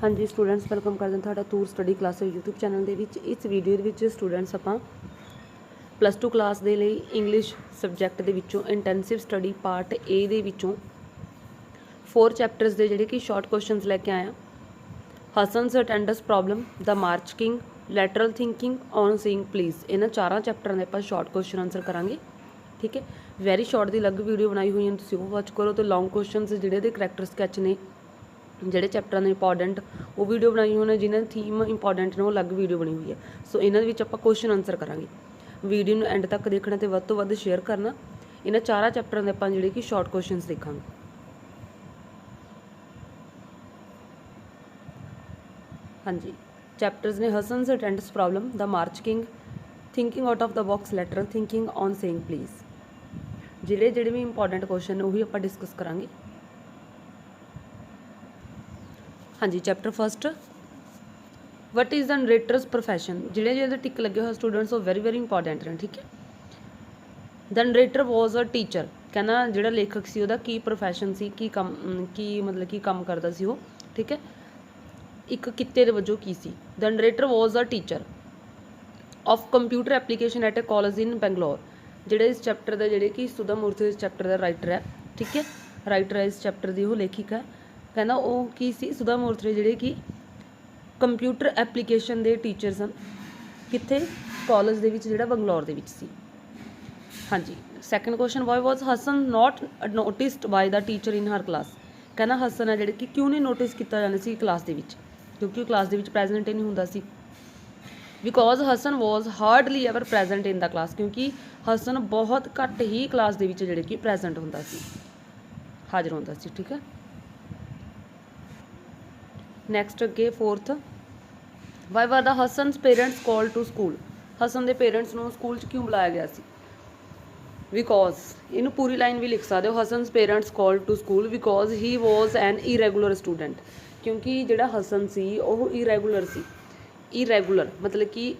हाँ जी students welcome करते हैं ਤੁਹਾਡਾ ਤੂਰ ਸਟੱਡੀ ਕਲਾਸ यूट्यूब चैनल ਦੇ ਵਿੱਚ। ਇਸ ਵੀਡੀਓ ਦੇ ਵਿੱਚ ਸਟੂਡੈਂਟਸ ਆਪਾਂ +2 ਕਲਾਸ ਦੇ ਲਈ ਇੰਗਲਿਸ਼ ਸਬਜੈਕਟ ਦੇ ਵਿੱਚੋਂ ਇੰਟੈਂਸਿਵ ਸਟੱਡੀ ਪਾਰਟ A ਦੇ ਵਿੱਚੋਂ 4 ਚੈਪਟਰਸ ਦੇ ਜਿਹੜੇ ਕਿ ਸ਼ਾਰਟ ਕੁਐਸਚਨਸ ਲੈ ਕੇ ਆਇਆ। Hassan's attendance problem, the march king, lateral thinking, on saying please, ਇਹਨਾਂ ਚਾਰਾਂ ਚੈਪਟਰਾਂ ਦੇ ਆਪਾਂ ਸ਼ਾਰਟ ਕੁਐਸਚਨ ਆਨਸਰ ਕਰਾਂਗੇ। ਠੀਕ ਹੈ, ਵੈਰੀ ਸ਼ਾਰਟ ਦੀ ਅਲੱਗ ਵੀਡੀਓ ਬਣਾਈ ਹੋਈ ਹੈ, ਤੁਸੀਂ ਉਹ ਵਾਚ ਕਰੋ। ਤੇ ਲੌਂਗ ਕੁਐਸਚਨਸ ਜਿਹੜੇ ਦੇ ਕਰੈਕਟਰ ਸਕੈਚ ਨੇ, ਜਿਹੜੇ ਚੈਪਟਰਾਂ ਦੇ ਇੰਪੋਰਟੈਂਟ ਉਹ ਵੀਡੀਓ ਬਣਾਈ ਹੋਈ ਨੇ, ਜਿਨ੍ਹਾਂ ਦੀ ਥੀਮ ਇੰਪੋਰਟੈਂਟ ਨੇ ਉਹ ਅਲੱਗ ਵੀਡੀਓ ਬਣੀ ਹੋਈ ਹੈ। ਸੋ ਇਹਨਾਂ ਦੇ ਵਿੱਚ ਆਪਾਂ ਕੁਐਸਚਨ ਆਨਸਰ ਕਰਾਂਗੇ। ਵੀਡੀਓ ਨੂੰ ਐਂਡ ਤੱਕ ਦੇਖਣਾ ਤੇ ਵੱਧ ਤੋਂ ਵੱਧ ਸ਼ੇਅਰ ਕਰਨਾ। ਇਹਨਾਂ ਚਾਰਾਂ ਚੈਪਟਰਾਂ ਦੇ ਆਪਾਂ ਜਿਹੜੇ ਕਿ ਸ਼ਾਰਟ ਕੁਐਸਚਨਸ ਦੇਖਾਂਗੇ। ਹਾਂਜੀ, ਚੈਪਟਰਸ ਨੇ Hassan's attendance problem, the march king, thinking out of the box, lateral thinking, on saying please. ਜਿਹੜੇ ਵੀ ਇੰਪੋਰਟੈਂਟ ਕੁਐਸਚਨ ਨੇ ਉਹੀ ਆਪਾਂ ਡਿਸਕਸ ਕਰਾਂਗੇ। हाँ जी, chapter first, what is the narrator's profession. ਜਿਹੜੇ ਟਿਕ ਲੱਗੇ ਹੋਏ ਸਟੂडेंट्स ਉਹ ਵੈਰੀ इंपॉर्टेंट ਨੇ। ठीक है, the narrator was a teacher, कहना ਜਿਹੜਾ ਲੇਖਕ ਸੀ ਉਹਦਾ ਕੀ ਪ੍ਰੋਫੈਸ਼ਨ ਸੀ, ਕੀ ਕੰਮ ਕਰਦਾ ਸੀ ਉਹ। ठीक है, ਇੱਕ ਕਿੱਤੇ ਦੇ ਵਜੋਂ ਕੀ ਸੀ। The narrator was a teacher of computer application at a college in Bangalore. ਜਿਹੜੇ ਇਸ ਚੈਪਟਰ ਦਾ ਜਿਹੜੇ ਕਿ ਸੁਧਾ ਮੂਰਤੀ ਇਸ ਚੈਪਟਰ ਦਾ ਰਾਈਟਰ ਹੈ। ਠੀਕ ਹੈ, ਰਾਈਟਰ ਹੈ ਇਸ ਚੈਪਟਰ ਦੀ, ਉਹ ਲੇਖਿਕਾ ਹੈ। कहना वो की सी सुधा मूर्ति ਜਿਹੜੇ ਕਿ ਕੰਪਿਊਟਰ ਐਪਲੀਕੇਸ਼ਨ ਦੇ ਟੀਚਰ ਸਨ, ਕਿੱਥੇ ਕਾਲਜ ਦੇ ਵਿੱਚ ਜਿਹੜਾ ਬੰਗਲੌਰ ਦੇ ਵਿੱਚ ਸੀ। ਹਾਂਜੀ, second question, why was Hassan not noticed by the teacher in her class. ਕਹਿੰਦਾ ਹਸਨ ਹੈ ਜਿਹੜੇ ਕਿ ਕਿਉਂ ਨਹੀਂ ਨੋਟਿਸ ਕੀਤਾ ਜਾਂਦਾ ਸੀ ਕਲਾਸ ਦੇ ਵਿੱਚ, ਕਿਉਂਕਿ ਉਹ ਕਲਾਸ ਦੇ ਵਿੱਚ ਪ੍ਰੈਜ਼ੈਂਟ ਹੀ ਨਹੀਂ ਹੁੰਦਾ ਸੀ। Because Hasan was hardly ever present in the class, ਕਿਉਂਕਿ ਹਸਨ ਬਹੁਤ ਘੱਟ ਹੀ ਕਲਾਸ ਦੇ ਵਿੱਚ ਜਿਹੜੇ ਕਿ ਪ੍ਰੈਜ਼ੈਂਟ ਹੁੰਦਾ ਸੀ, ਹਾਜ਼ਰ ਹੁੰਦਾ ਸੀ। ਠੀਕ ਹੈ, ਨੈਕਸਟ ਅੱਗੇ fourth, why were the Hassan's parents call to school. Hassan ਦੇ ਪੇਰੈਂਟਸ ਨੂੰ ਸਕੂਲ 'ਚ ਕਿਉਂ ਬੁਲਾਇਆ ਗਿਆ ਸੀ। ਬਿਕੋਜ਼, ਇਹਨੂੰ ਪੂਰੀ ਲਾਈਨ ਵੀ ਲਿਖ ਸਕਦੇ ਹੋ, Hassan's parents call to school because he was an irregular student. ਕਿਉਂਕਿ ਜਿਹੜਾ ਹਸਨ ਸੀ ਉਹ ਇਰੈਗੂਲਰ ਸੀ। ਇਰੈਗੂਲਰ ਮਤਲਬ ਕਿ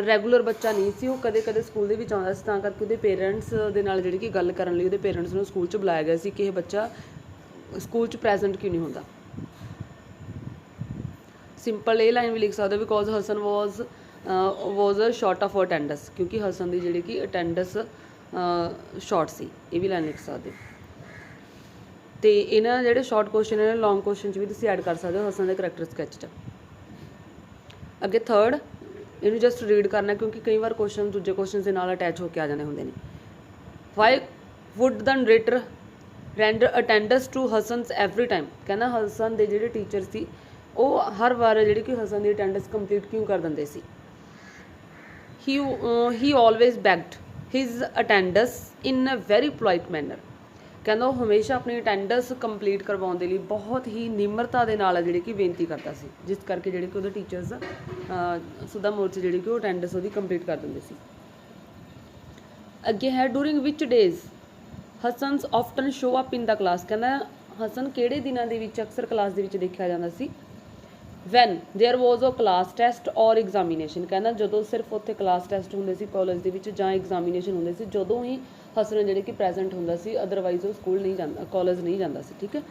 ਰੈਗੂਲਰ ਬੱਚਾ ਨਹੀਂ ਸੀ, ਉਹ ਕਦੇ ਕਦੇ ਸਕੂਲ ਦੇ ਵਿੱਚ ਆਉਂਦਾ ਸੀ, ਤਾਂ ਕਰਕੇ ਉਹਦੇ ਪੇਰੈਂਟਸ ਦੇ ਨਾਲ ਜਿਹੜੀ ਕਿ ਗੱਲ ਕਰਨ ਲਈ ਉਹਦੇ ਪੇਰੈਂਟਸ ਨੂੰ ਸਕੂਲ 'ਚ ਬੁਲਾਇਆ ਗਿਆ ਸੀ ਕਿ ਇਹ ਬੱਚਾ ਸਕੂਲ 'ਚ ਪ੍ਰੈਜ਼ੈਂਟ ਕਿਉਂ ਨਹੀਂ ਹੁੰਦਾ। ਸਿੰਪਲ ਇਹ ਲਾਈਨ ਵੀ ਲਿਖ ਸਕਦੇ ਹੋ, because Hasan was short of attendance, ਕਿਉਂਕਿ ਹਸਨ ਦੀ ਜਿਹੜੀ ਕਿ ਅਟੈਂਡੈਂਸ ਸ਼ਾਰਟ ਸੀ। ਇਹ ਵੀ ਲਾਈਨ ਲਿਖ ਸਕਦੇ ਹੋ। ਅਤੇ ਇਹਨਾਂ ਜਿਹੜੇ ਸ਼ਾਰਟ ਕੁਐਸਚਨ ਨੇ ਲੌਂਗ ਕੁਐਸਚਨ 'ਚ ਵੀ ਤੁਸੀਂ ਐਡ ਕਰ ਸਕਦੇ ਹੋ ਹਸਨ ਦੇ ਕਰੈਕਟਰ ਸਕੈਚ 'ਚ। ਅੱਗੇ ਥਰਡ, ਇਹਨੂੰ ਜਸਟ ਰੀਡ ਕਰਨਾ, ਕਿਉਂਕਿ ਕਈ ਵਾਰ ਕੁਐਸਚਨ ਦੂਜੇ ਕੁਐਸਚਨ ਦੇ ਨਾਲ ਅਟੈਚ ਹੋ ਕੇ ਆ ਜਾਂਦੇ ਹੁੰਦੇ ਨੇ। Why would the narrator render attendance to Hassan's every time. ਕਹਿੰਦਾ ਹਸਨ ਦੇ ਜਿਹੜੇ ਟੀਚਰ ਸੀ ਉਹ ਹਰ ਵਾਰ ਜਿਹੜੀ ਕਿ ਹਸਨ ਦੀ ਅਟੈਂਡੈਂਸ ਕੰਪਲੀਟ ਕਿਉਂ ਕਰ ਦਿੰਦੇ ਸੀ। He always begged his attendance in a very polite manner. ਕਹਿੰਦਾ ਉਹ ਹਮੇਸ਼ਾ ਆਪਣੀ ਅਟੈਂਡੈਂਸ ਕੰਪਲੀਟ ਕਰਵਾਉਣ ਦੇ ਲਈ ਬਹੁਤ ਹੀ ਨਿਮਰਤਾ ਦੇ ਨਾਲ ਜਿਹੜੀ ਕਿ ਬੇਨਤੀ ਕਰਦਾ ਸੀ, ਜਿਸ ਕਰਕੇ ਜਿਹੜੇ ਕਿ ਉਹਦੇ ਟੀਚਰਸ ਸੁਧਾ ਮੂਰਤੀ ਜਿਹੜੀ ਕਿ ਉਹ ਅਟੈਂਡੈਂਸ ਉਹਦੀ ਕੰਪਲੀਟ ਕਰ ਦਿੰਦੇ ਸੀ। ਅੱਗੇ ਹੈ, during which days Hassan's often show up in the class. ਕਹਿੰਦਾ ਹਸਨ ਕਿਹੜੇ ਦਿਨਾਂ ਦੇ ਵਿੱਚ ਅਕਸਰ ਕਲਾਸ ਦੇ ਵਿੱਚ ਦੇਖਿਆ ਜਾਂਦਾ ਸੀ। When there was a class test or examination. ਕਹਿੰਦਾ ਜਦੋਂ ਸਿਰਫ ਉੱਥੇ ਕਲਾਸ ਟੈਸਟ ਹੁੰਦੇ ਸੀ ਕਾਲਜ ਦੇ ਵਿੱਚ ਜਾਂ ਐਗਜ਼ਾਮੀਨੇਸ਼ਨ ਹੁੰਦੇ ਸੀ, ਜਦੋਂ ਹੀ ਹਸਨ ਜਿਹੜੇ ਕਿ ਪ੍ਰੈਜ਼ੈਂਟ ਹੁੰਦਾ ਸੀ, ਅਦਰਵਾਈਜ਼ ਉਹ ਸਕੂਲ ਨਹੀਂ ਜਾਂਦਾ, ਕਾਲਜ ਨਹੀਂ ਜਾਂਦਾ ਸੀ। ਠੀਕ ਹੈ,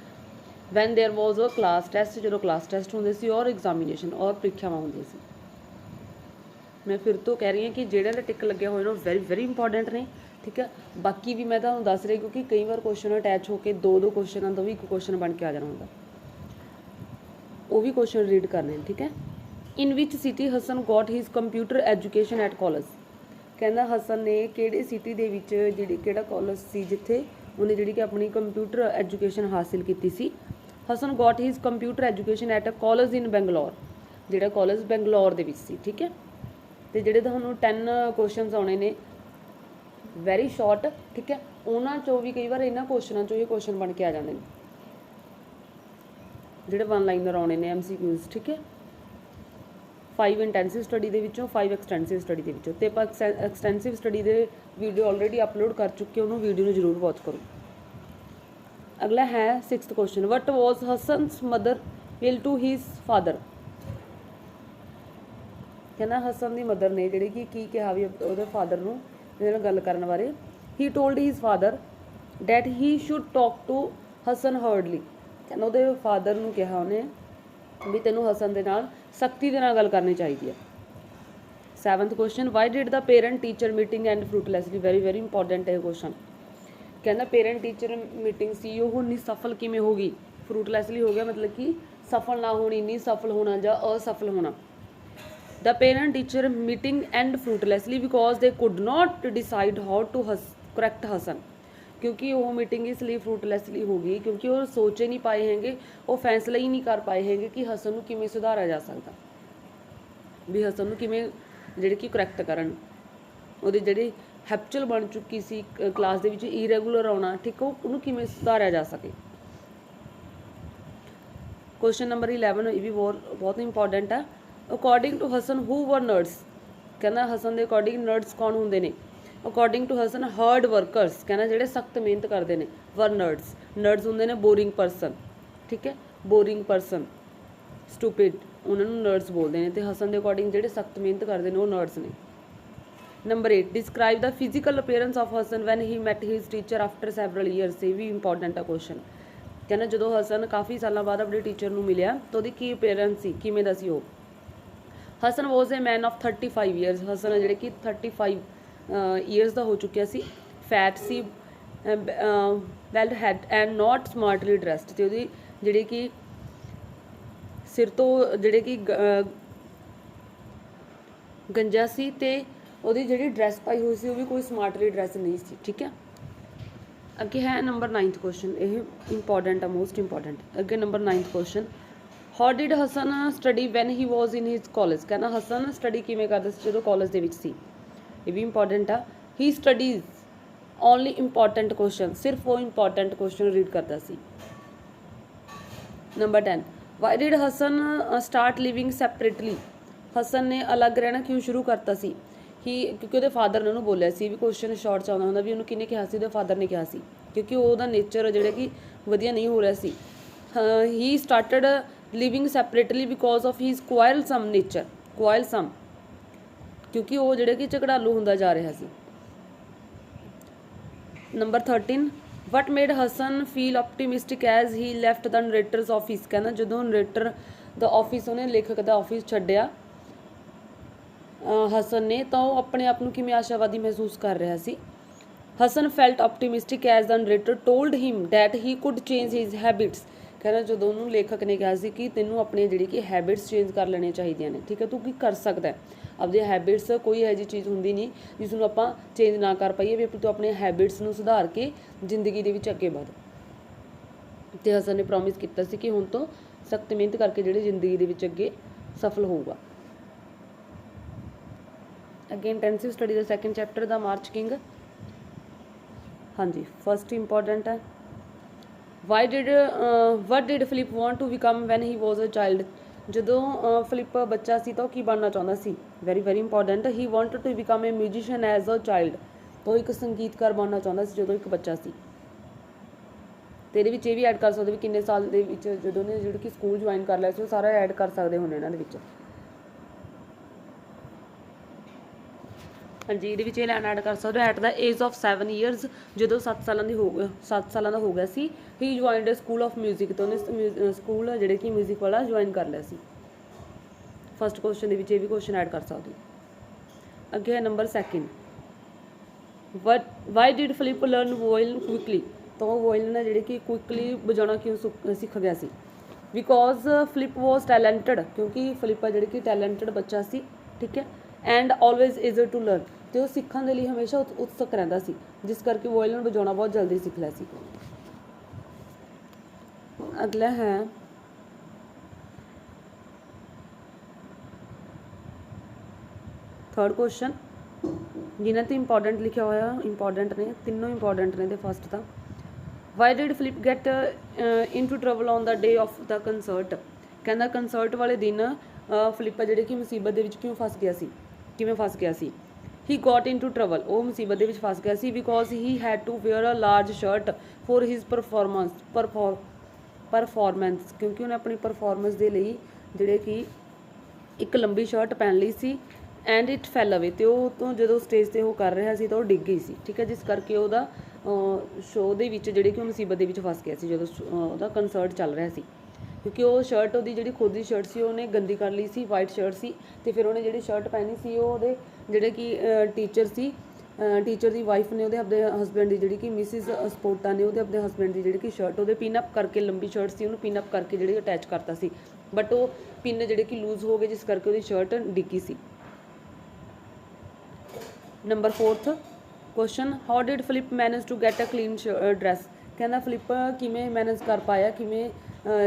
when there was a class test, ਜਦੋਂ ਕਲਾਸ ਟੈਸਟ ਹੁੰਦੇ ਸੀ, ਔਰ ਐਗਜ਼ਾਮੀਨੇਸ਼ਨ ਔਰ ਪ੍ਰੀਖਿਆਵਾਂ ਹੁੰਦੀਆਂ ਸੀ। ਮੈਂ ਫਿਰ ਤੋਂ ਕਹਿ ਰਹੀ ਹਾਂ ਕਿ ਜਿਹੜੇ ਦੇ ਟਿਕ ਲੱਗੇ ਹੋਏ ਨੇ ਉਹ ਵੈਰੀ ਇੰਪੋਰਟੈਂਟ ਨੇ। ਠੀਕ ਹੈ, ਬਾਕੀ ਵੀ ਮੈਂ ਤੁਹਾਨੂੰ ਦੱਸ ਰਹੀ, ਕਿਉਂਕਿ ਕਈ ਵਾਰ ਕੁਐਸਚਨ ਅਟੈਚ ਹੋ ਕੇ ਦੋ ਕੁਐਸਚਨਾਂ ਤੋਂ ਵੀ ਇੱਕ ਕੁਐਸਚਨ ਬਣ ਕੇ ਆ ਜਾਣਾ ਹੁੰਦਾ, ਉਹ ਵੀ ਕੁਐਸਚਨ ਰੀਡ ਕਰਨੇ ਨੇ। ਠੀਕ ਹੈ, in which city Hassan got his computer education at college. ਕਹਿੰਦਾ ਹਸਨ ਨੇ ਕਿਹੜੇ ਸਿਟੀ ਦੇ ਵਿੱਚ ਕਿਹੜਾ ਕਾਲਜ ਸੀ ਜਿੱਥੇ ਉਹਨੇ ਜਿਹੜੀ ਕਿ ਆਪਣੀ ਕੰਪਿਊਟਰ ਐਜੂਕੇਸ਼ਨ ਹਾਸਿਲ ਕੀਤੀ ਸੀ। Hassan got his computer education at a college in Bangalore, ਜਿਹੜਾ ਕਾਲਜ ਬੈਂਗਲੌਰ ਦੇ ਵਿੱਚ ਸੀ। ਠੀਕ ਹੈ, ਅਤੇ ਜਿਹੜੇ ਤੁਹਾਨੂੰ 10 ਕੁਐਸਚਨਸ ਆਉਣੇ ਨੇ ਵੈਰੀ ਸ਼ਾਰਟ। ਠੀਕ ਹੈ, ਉਹਨਾਂ 'ਚੋਂ ਵੀ ਕਈ ਵਾਰ ਇਹਨਾਂ ਕੁਐਸਚਨਾਂ 'ਚੋਂ ਇਹ ਕੁਐਸਚਨ ਬਣ ਕੇ ਆ ਜਾਂਦੇ ਨੇ, ਜਿਹੜੇ 1 ਲਾਈਨਰ ਆਉਣੇ ਨੇ MCQs। ਠੀਕ ਹੈ, 5 ਇੰਟੈਂਸਿਵ ਸਟੱਡੀ ਦੇ ਵਿੱਚੋਂ, 5 ਐਕਸਟੈਂਸਿਵ ਸਟੱਡੀ ਦੇ ਵਿੱਚੋਂ। ਅਤੇ ਆਪਾਂ ਐਕਸਟੈਂਸਿਵ ਸਟੱਡੀ ਦੇ ਵੀਡੀਓ ਆਲਰੇਡੀ ਅਪਲੋਡ ਕਰ ਚੁੱਕੇ, ਉਹਨੂੰ ਵੀਡੀਓ ਨੂੰ ਜ਼ਰੂਰ ਵਾਚ ਕਰੋ। ਅਗਲਾ ਹੈ 6th question, what was Hassan's mother will to his father. ਕਹਿੰਦਾ ਹਸਨ ਦੀ ਮਦਰ ਨੇ ਜਿਹੜੇ ਕਿ ਕੀ ਕਿਹਾ ਵੀ ਉਹਦੇ ਫਾਦਰ ਨੂੰ ਇਹਦੇ ਨਾਲ ਗੱਲ ਕਰਨ ਬਾਰੇ। He told his father that he should talk to Hassan hardly. ਕਹਿੰਦਾ ਉਹਦੇ ਫਾਦਰ ਨੂੰ ਕਿਹਾ ਉਹਨੇ ਵੀ ਤੈਨੂੰ ਹਸਨ ਦੇ ਨਾਲ ਸਖਤੀ ਦੇ ਨਾਲ ਗੱਲ ਕਰਨੀ ਚਾਹੀਦੀ ਹੈ। 7th question, why did the parent teacher meeting end fruitlessly, very important ਹੈ ਕੁਐਸਚਨ। ਕਹਿੰਦਾ ਪੇਰੈਂਟ ਟੀਚਰ ਮੀਟਿੰਗ ਸੀ ਉਹ ਨਿਸਫਲ ਕਿਵੇਂ ਹੋ ਗਈ, ਫਰੂਟਲੈਸਲੀ ਹੋ ਗਿਆ ਮਤਲਬ ਕਿ ਸਫਲ ਨਾ ਹੋਣੀ, ਨਿਸਫਲ ਹੋਣਾ ਜਾਂ ਅਸਫਲ ਹੋਣਾ। The parent teacher meeting end fruitlessly because they could not decide how to correct Hasan, ਕਿਉਂਕਿ ਉਹ ਮੀਟਿੰਗ ਇਸ ਲਈ ਫਰੂਟਲੈਸਲੀ ਹੋ ਗਈ ਕਿਉਂਕਿ ਉਹ ਸੋਚ ਹੀ ਨਹੀਂ ਪਾਏ ਹੈਗੇ, ਉਹ ਫੈਸਲਾ ਹੀ ਨਹੀਂ ਕਰ ਪਾਏ ਹੈਗੇ ਕਿ ਹਸਨ ਨੂੰ ਕਿਵੇਂ ਸੁਧਾਰਿਆ ਜਾ ਸਕਦਾ, ਵੀ ਹਸਨ ਨੂੰ ਕਿਵੇਂ ਜਿਹੜੇ ਕਿ ਕਰੈਕਟ ਕਰਨ। ਉਹਦੀ ਜਿਹੜੀ ਹੈਪਚੁਅਲ ਬਣ ਚੁੱਕੀ ਸੀ ਕਲਾਸ ਦੇ ਵਿੱਚ ਇਰੈਗੂਲਰ ਆਉਣਾ, ਠੀਕ, ਉਹਨੂੰ ਕਿਵੇਂ ਸੁਧਾਰਿਆ ਜਾ ਸਕੇ। ਕੁਐਸਚਨ ਨੰਬਰ 11 ਇਹ ਵੀ ਬਹੁਤ ਇੰਪੋਰਟੈਂਟ ਹੈ। ਅਕੋਰਡਿੰਗ ਟੂ ਹਸਨ ਹੂ ਵਰ ਨਰਡਸ, ਕਹਿੰਦਾ ਹਸਨ ਦੇ ਅਕੋਰਡਿੰਗ ਨਰਡਸ ਕੌਣ ਹੁੰਦੇ ਨੇ। According to Hasan hard workers, ਕਹਿੰਦਾ ਜਿਹੜੇ ਸਖਤ ਮਿਹਨਤ ਕਰਦੇ ਨੇ, ਵਰ ਨਰਡਸ। ਨਰਡਸ ਹੁੰਦੇ ਨੇ ਬੋਰਿੰਗ ਪਰਸਨ, ਠੀਕ ਹੈ, ਬੋਰਿੰਗ ਪਰਸਨ, ਸਟੂਪਿਡ, ਉਹਨਾਂ ਨੂੰ ਨਰਡਸ ਬੋਲਦੇ ਨੇ। ਤੇ ਹਸਨ ਦੇ ਅਕੋਰਡਿੰਗ ਜਿਹੜੇ ਸਖਤ ਮਿਹਨਤ ਕਰਦੇ ਨੇ ਉਹ ਨਰਡਸ ਨੇ। Number 8, describe the physical appearance of Hasan when he met his teacher after several years, ਇਹ ਵੀ ਇੰਪੋਰਟੈਂਟ ਆ ਕੁਐਸਚਨ। ਕਹਿੰਦਾ ਜਦੋਂ ਹਸਨ ਕਾਫੀ ਸਾਲਾਂ ਬਾਅਦ ਆਪਣੇ ਟੀਚਰ ਨੂੰ ਮਿਲਿਆ ਤਾਂ ਉਹਦੀ ਕੀ ਅਪੀਅਰੈਂਸ ਸੀ, ਕਿਵੇਂ ਦਾ ਸੀ ਉਹ। Hassan was a man of 35 years, Hassan ਜਿਹੜੇ ਕਿ 35 ਈਅਰਸ ਦਾ ਹੋ ਚੁੱਕਿਆ ਸੀ। ਫੈਟ ਸੀ, well fed and not smartly dressed, ਅਤੇ ਉਹਦੀ ਜਿਹੜੀ ਕਿ ਸਿਰ ਤੋਂ ਜਿਹੜੇ ਕਿ ਗੰਜਾ ਸੀ, ਅਤੇ ਉਹਦੀ ਜਿਹੜੀ ਡਰੈਸ ਪਾਈ ਹੋਈ ਸੀ ਉਹ ਵੀ ਕੋਈ ਸਮਾਰਟਲੀ ਡਰੈਸ ਨਹੀਂ ਸੀ, ਠੀਕ ਹੈ। ਅੱਗੇ ਹੈ ਨੰਬਰ 9th ਕੁਐਸਚਨ, ਇਹ ਇੰਪੋਰਟੈਂਟ ਆ, ਮੋਸਟ ਇੰਪੋਰਟੈਂਟ। ਅੱਗੇ number 9th question, how did Hasan study when he was in his college, ਕਹਿੰਦਾ ਹਸਨ ਸਟੱਡੀ ਕਿਵੇਂ ਕਰਦਾ ਸੀ ਜਦੋਂ ਕਾਲਜ ਦੇ ਵਿੱਚ ਸੀ, ਇਹ ਵੀ ਇੰਪੋਰਟੈਂਟ ਆ। He studies only important question, ਸਿਰਫ ਉਹ ਇੰਪੋਰਟੈਂਟ ਕੁਐਸਚਨ ਰੀਡ ਕਰਦਾ ਸੀ। Number 10, why did Hassan start living separately, Hassan ਨੇ ਅਲੱਗ ਰਹਿਣਾ ਕਿਉਂ ਸ਼ੁਰੂ ਕਰਤਾ ਸੀ। ਕਿਉਂਕਿ ਉਹਦੇ ਫਾਦਰ ਨੇ ਉਹਨੂੰ ਬੋਲਿਆ ਸੀ, ਵੀ ਕੁਐਸਚਨ ਸ਼ਾਰਟ 'ਚ ਆਉਂਦਾ ਹੁੰਦਾ ਵੀ ਉਹਨੂੰ ਕਿਹਨੇ ਕਿਹਾ ਸੀ, ਉਹਦੇ ਫਾਦਰ ਨੇ ਕਿਹਾ ਸੀ, ਕਿਉਂਕਿ ਉਹਦਾ ਨੇਚਰ ਜਿਹੜਾ ਕਿ ਵਧੀਆ ਨਹੀਂ ਹੋ ਰਿਹਾ ਸੀ। He started living separately because of his quarrelsome nature, quarrelsome ਕਿਉਂਕਿ ਉਹ ਜਿਹੜੇ ਕਿ ਝਗੜਾਲੂ ਹੁੰਦਾ ਜਾ ਰਿਹਾ ਸੀ। Number 13, what made Hassan feel optimistic as he left the narrator's office, ਕਹਿੰਦਾ ਜਦੋਂ ਨਰੇਟਰ ਦਾ ਆਫਿਸ, ਉਹਨੇ ਲੇਖਕ ਦਾ ਆਫਿਸ ਛੱਡਿਆ ਹਸਨ ਨੇ, ਤਾਂ ਉਹ ਆਪਣੇ ਆਪ ਨੂੰ ਕਿਵੇਂ ਆਸ਼ਾਵਾਦੀ ਮਹਿਸੂਸ ਕਰ ਰਿਹਾ ਸੀ। Hassan felt optimistic as the narrator told him that he could change his habits, ਕਹਿੰਦਾ ਜਦੋਂ ਉਹਨੂੰ ਲੇਖਕ ਨੇ ਕਿਹਾ ਸੀ ਕਿ ਤੈਨੂੰ ਆਪਣੀ ਜਿਹੜੀ ਕਿ ਹੈਬਿਟਸ ਚੇਂਜ ਕਰ ਲੈਣੀਆਂ ਚਾਹੀਦੀਆਂ ਨੇ, ਠੀਕ ਹੈ, ਤੂੰ ਕੀ ਕਰ ਸਕਦਾ ਆਪਣੀਆਂ ਹੈਬਿਟਸ, ਕੋਈ ਇਹੋ ਜਿਹੀ ਚੀਜ਼ ਹੁੰਦੀ ਨਹੀਂ ਜਿਸ ਨੂੰ ਆਪਾਂ ਚੇਂਜ ਨਾ ਕਰ ਪਾਈਏ, ਵੀ ਤੂੰ ਆਪਣੀਆਂ ਹੈਬਿਟਸ ਨੂੰ ਸੁਧਾਰ ਕੇ ਜ਼ਿੰਦਗੀ ਦੇ ਵਿੱਚ ਅੱਗੇ ਵਧ। ਅਤੇ ਹਸਨ ਨੇ ਪ੍ਰੋਮਿਸ ਕੀਤਾ ਸੀ ਕਿ ਹੁਣ ਤੋਂ ਸਖਤ ਮਿਹਨਤ ਕਰਕੇ ਜਿਹੜੀ ਜ਼ਿੰਦਗੀ ਦੇ ਵਿੱਚ ਅੱਗੇ ਸਫਲ ਹੋਊਗਾ। ਅੱਗੇ ਇੰਟੈਂਸਿਵ ਸਟੱਡੀ ਦਾ ਸੈਕਿੰਡ ਚੈਪਟਰ ਦਾ ਮਾਰਚ ਕਿੰਗ, ਹਾਂਜੀ, ਫਸਟ ਇੰਪੋਰਟੈਂਟ ਹੈ। Why did what did Philip want to become when he was a child, ਜਦੋਂ ਫਿਲਿਪ ਬੱਚਾ ਸੀ ਤਾਂ ਉਹ ਕੀ ਬਣਨਾ ਚਾਹੁੰਦਾ ਸੀ, very important. He wanted to become a musician as a child, ਤਾਂ ਉਹ ਇੱਕ ਸੰਗੀਤਕਾਰ ਬਣਨਾ ਚਾਹੁੰਦਾ ਸੀ ਜਦੋਂ ਇੱਕ ਬੱਚਾ ਸੀ। ਅਤੇ ਇਹਦੇ ਵਿੱਚ ਇਹ ਵੀ ਐਡ ਕਰ ਸਕਦੇ ਵੀ ਕਿੰਨੇ ਸਾਲ ਦੇ ਵਿੱਚ ਜਦੋਂ ਉਹਨੇ ਜਿਹੜੀ ਕਿ ਸਕੂਲ ਜੁਆਇਨ ਕਰ ਲਿਆ ਸੀ, ਉਹ ਸਾਰਾ ਐਡ ਕਰ ਸਕਦੇ ਹੁੰਦੇ ਇਹਨਾਂ ਦੇ ਵਿੱਚ। ਹਾਂਜੀ, ਇਹਦੇ ਵਿੱਚ ਇਹ ਲਾਈਨ ਐਡ ਕਰ ਸਕਦੇ ਹੋ, at the age of 7 years, ਜਦੋਂ 7 ਸਾਲਾਂ ਦਾ ਹੋ ਗਿਆ ਸੀ। He joined a school of music, ਤੋਂ ਉਹਨੇ ਸਕੂਲ ਜਿਹੜੇ ਕਿ ਮਿਊਜ਼ਿਕ ਵਾਲਾ ਜੁਆਇਨ ਕਰ ਲਿਆ ਸੀ। ਫਸਟ ਕੁਐਸਚਨ ਦੇ ਵਿੱਚ ਇਹ ਵੀ ਕੁਐਸਚਨ ਐਡ ਕਰ ਸਕਦੇ ਹੋ। ਅੱਗੇ ਹੈ number 2, Y did Philip learn voile quickly, ਤਾਂ ਉਹ ਵੋਇਲ ਨੇ ਜਿਹੜੀ ਕਿ ਕੁਇਕਲੀ ਵਜਾਉਣਾ ਕਿਉਂ ਸਿੱਖ ਗਿਆ ਸੀ। ਬਿਕੋਜ਼ ਫਿਲਿਪ ਵਾਜ਼ ਟੈਲੈਂਟਡ, ਕਿਉਂਕਿ ਫਿਲਿਪ ਜਿਹੜੀ ਕਿ ਟੈਲੈਂਟਡ ਬੱਚਾ ਸੀ, ਠੀਕ ਹੈ, ਐਂਡ ਆਲਵੇਜ਼ ਈਜ਼ਰ ਟੂ ਲਰਨ, ਅਤੇ ਉਹ ਸਿੱਖਣ ਦੇ ਲਈ ਹਮੇਸ਼ਾ ਉਤਸੁਕ ਰਹਿੰਦਾ ਸੀ, ਜਿਸ ਕਰਕੇ ਵੋਇਲ ਨੂੰ ਵਜਾਉਣਾ ਬਹੁਤ ਜਲਦੀ ਸਿੱਖ ਲਿਆ ਸੀ। ਅਗਲਾ ਹੈ ਥਰਡ ਕੁਐਸਚਨ, ਜਿਨ੍ਹਾਂ 'ਤੇ ਇੰਪੋਰਟੈਂਟ ਲਿਖਿਆ ਹੋਇਆ, ਇੰਪੋਰਟੈਂਟ ਨੇ, ਤਿੰਨੋਂ ਇੰਪੋਰਟੈਂਟ ਨੇ। ਅਤੇ ਫਸਟ ਤਾਂ why did Philip get into trouble on the day of the concert, ਕਹਿੰਦਾ ਕੰਸਰਟ ਵਾਲੇ ਦਿਨ ਫਿਲਿਪ ਜਿਹੜੇ ਕਿ ਮੁਸੀਬਤ ਦੇ ਵਿੱਚ ਕਿਵੇਂ ਫਸ ਗਿਆ ਸੀ। He got into trouble, ਉਹ ਮੁਸੀਬਤ ਦੇ ਵਿੱਚ ਫਸ ਗਿਆ ਸੀ। Because he had to wear a large shirt for his performance, ਕਿਉਂਕਿ ਉਹਨੇ ਆਪਣੀ ਪਰਫੋਰਮੈਂਸ ਦੇ ਲਈ ਜਿਹੜੇ ਕਿ ਇੱਕ ਲੰਬੀ ਸ਼ਰਟ ਪਹਿਨ ਲਈ ਸੀ। ਐਂਡ ਇਟ ਫੈਲ ਅਵੇ, ਅਤੇ ਉਹ ਤੋਂ ਜਦੋਂ ਸਟੇਜ 'ਤੇ ਉਹ ਕਰ ਰਿਹਾ ਸੀ ਤਾਂ ਉਹ ਡਿੱਗ ਗਈ ਸੀ, ਠੀਕ ਹੈ, ਜਿਸ ਕਰਕੇ ਉਹਦਾ ਸ਼ੋਅ ਦੇ ਵਿੱਚ ਜਿਹੜੇ ਕਿ ਉਹ ਮੁਸੀਬਤ ਦੇ ਵਿੱਚ ਫਸ ਗਿਆ ਸੀ ਜਦੋਂ ਉਹਦਾ ਕੰਸਰਟ ਚੱਲ ਰਿਹਾ ਸੀ। क्योंकि वो शर्ट ਉਹਦੀ ਜਿਹੜੀ ਖੁਦ ਦੀ ਸ਼ਰਟ ਸੀ ਉਹਨੇ ਗੰਦੀ ਕਰ ਲਈ ਸੀ, ਵਾਈਟ ਸ਼ਰਟ ਸੀ, ਤੇ ਫਿਰ ਉਹਨੇ ਜਿਹੜੀ ਸ਼ਰਟ ਪਹਿਨੀ ਸੀ ਉਹ ਉਹਦੇ ਜਿਹੜੇ ਕਿ ਟੀਚਰ ਸੀ, ਟੀਚਰ ਦੀ ਵਾਈਫ ਨੇ ਉਹਦੇ ਆਪਣੇ ਹਸਬੈਂਡ ਦੀ ਜਿਹੜੀ ਕਿ ਮਿਸਿਸ ਸਪੋਟਾ ਨੇ ਉਹਦੇ ਆਪਣੇ ਹਸਬੈਂਡ ਦੀ ਜਿਹੜੀ ਕਿ ਸ਼ਰਟ ਉਹਦੇ ਪਿਨ ਅਪ ਕਰਕੇ, ਲੰਬੀ ਸ਼ਰਟ ਸੀ ਉਹਨੂੰ ਪਿਨ ਅਪ ਕਰਕੇ ਜਿਹੜੀ ਅਟੈਚ ਕਰਤਾ ਸੀ, ਬਟ ਉਹ ਪਿਨ ਜਿਹੜੇ ਕਿ ਲੂਜ਼ ਹੋ ਗਏ ਜਿਸ ਕਰਕੇ ਉਹਦੀ ਸ਼ਰਟ ਡਿੱਗੀ ਸੀ। Number 4th question, how did Philip manage to get a clean dress. ਕਹਿੰਦਾ ਫਿਲਿਪ ਕਿਵੇਂ ਮੈਨੇਜ ਕਰ ਪਾਇਆ, ਕਿਵੇਂ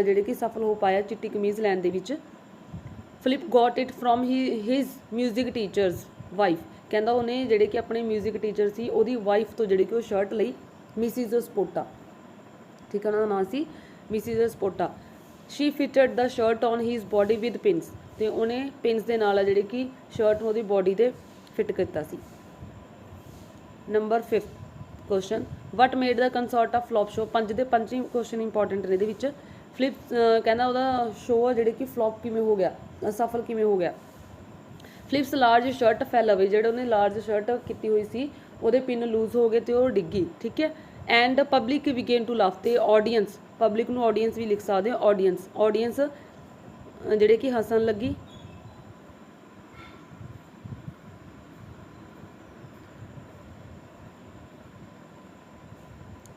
ਜਿਹੜੇ ਕਿ ਸਫਲ ਹੋ ਪਾਇਆ ਚਿੱਟੀ ਕਮੀਜ਼ ਲੈਣ ਦੇ ਵਿੱਚ। Philip got it from his music teacher's wife. ਕਹਿੰਦਾ ਉਹਨੇ ਜਿਹੜੇ ਕਿ ਆਪਣੇ ਮਿਊਜ਼ਿਕ ਟੀਚਰ ਸੀ ਉਹਦੀ ਵਾਈਫ ਤੋਂ ਜਿਹੜੀ ਕਿ ਉਹ ਸ਼ਰਟ ਲਈ, ਮਿਸਿਸ ਸਪੋਟਾ, ਠੀਕ ਹੈ, ਉਹਨਾਂ ਦਾ ਨਾਮ ਸੀ Mrs Sapota. She fitted the shirt on his body with pins. ਅਤੇ ਉਹਨੇ ਪਿੰਸ ਦੇ ਨਾਲ ਜਿਹੜੀ ਕਿ ਸ਼ਰਟ ਨੂੰ ਉਹਦੀ ਬੋਡੀ 'ਤੇ ਫਿੱਟ ਕੀਤਾ ਸੀ। Number 5th question, what made the concert of flop show. 5 ਦੇ 5 ਹੀ ਕੁਐਸਚਨ ਇੰਪੋਰਟੈਂਟ ਨੇ ਇਹਦੇ ਵਿੱਚ। ਫਿਲਿਪ ਕਹਿੰਦਾ ਉਹਦਾ ਸ਼ੋਅ ਜਿਹੜੇ ਕਿ ਫਲੋਪ ਕਿਵੇਂ ਹੋ ਗਿਆ, ਅਸਫਲ ਕਿਵੇਂ ਹੋ ਗਿਆ। ਫਿਲਿਪਸ ਲਾਰਜ ਸ਼ਰਟ ਫੈਲ ਅਵੇ, ਜਿਹੜੇ ਉਹਨੇ ਲਾਰਜ ਸ਼ਰਟ ਕੀਤੀ ਹੋਈ ਸੀ ਉਹਦੇ ਪਿੰਨ ਲੂਜ਼ ਹੋ ਗਏ ਅਤੇ ਉਹ ਡਿੱਗੀ, ਠੀਕ ਹੈ। ਐਂਡ ਪਬਲਿਕ ਬਿਗੇਨ ਟੂ ਲਾਫ, ਅਤੇ ਆਡੀਅੰਸ, ਪਬਲਿਕ ਨੂੰ ਆਡੀਅੰਸ ਵੀ ਲਿਖ ਸਕਦੇ ਹੋ, ਆਡੀਅੰਸ ਜਿਹੜੇ ਕਿ ਹੱਸਣ ਲੱਗੀ।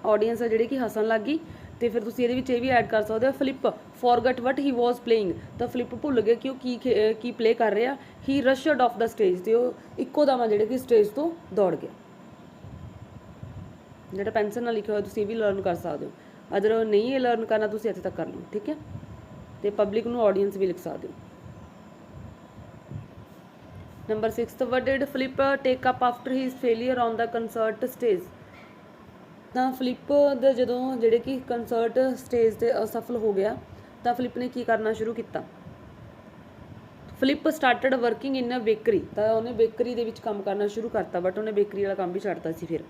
ਆਡੀਅੰਸ ਜਿਹੜੀ ਕਿ ਹੱਸਣ ਲੱਗ ਗਈ। ਅਤੇ ਫਿਰ ਤੁਸੀਂ ਇਹਦੇ ਵਿੱਚ ਇਹ ਵੀ ਐਡ ਕਰ ਸਕਦੇ ਹੋ, ਫਿਲਿਪ ਫੋਰਗਟ ਵਟ ਹੀ ਵਾਜ਼ ਪਲੇਇੰਗ। ਤਾਂ ਫਿਲਿਪ ਭੁੱਲ ਗਿਆ ਕਿ ਉਹ ਕੀ ਪਲੇ ਕਰ ਰਿਹਾ। ਹੀ ਰਸ਼ਡ ਆਫ ਦਾ ਸਟੇਜ, ਅਤੇ ਉਹ ਇੱਕੋ ਦਮ ਜਿਹੜੇ ਕਿ ਸਟੇਜ ਤੋਂ ਦੌੜ ਗਿਆ। ਜਿਹੜਾ ਪੈਨਸਲ ਨਾਲ ਲਿਖਿਆ ਹੋਇਆ ਤੁਸੀਂ ਇਹ ਵੀ ਲਰਨ ਕਰ ਸਕਦੇ ਹੋ, ਅਗਰ ਨਹੀਂ ਇਹ ਲਰਨ ਕਰਨਾ ਤੁਸੀਂ ਇੱਥੇ ਤੱਕ ਕਰ ਲਓ, ਠੀਕ ਹੈ। ਅਤੇ ਪਬਲਿਕ ਨੂੰ ਆਡੀਅੰਸ ਵੀ ਲਿਖ ਸਕਦੇ ਹੋ। Number 6th, what did Philip take up after his failure on the concert stage. ਤਾਂ ਫਿਲਿਪ ਦਾ ਜਦੋਂ ਜਿਹੜੇ ਕਿ ਕੰਸਰਟ ਸਟੇਜ 'ਤੇ ਅਸਫਲ ਹੋ ਗਿਆ ਤਾਂ ਫਿਲਿਪ ਨੇ ਕੀ ਕਰਨਾ ਸ਼ੁਰੂ ਕੀਤਾ। Philip started working in a bakery. ਤਾਂ ਉਹਨੇ ਬੇਕਰੀ ਦੇ ਵਿੱਚ ਕੰਮ ਕਰਨਾ ਸ਼ੁਰੂ ਕਰਤਾ, ਬਟ ਉਹਨੇ ਬੇਕਰੀ ਵਾਲਾ ਕੰਮ ਵੀ ਛੱਡਤਾ ਸੀ ਫਿਰ।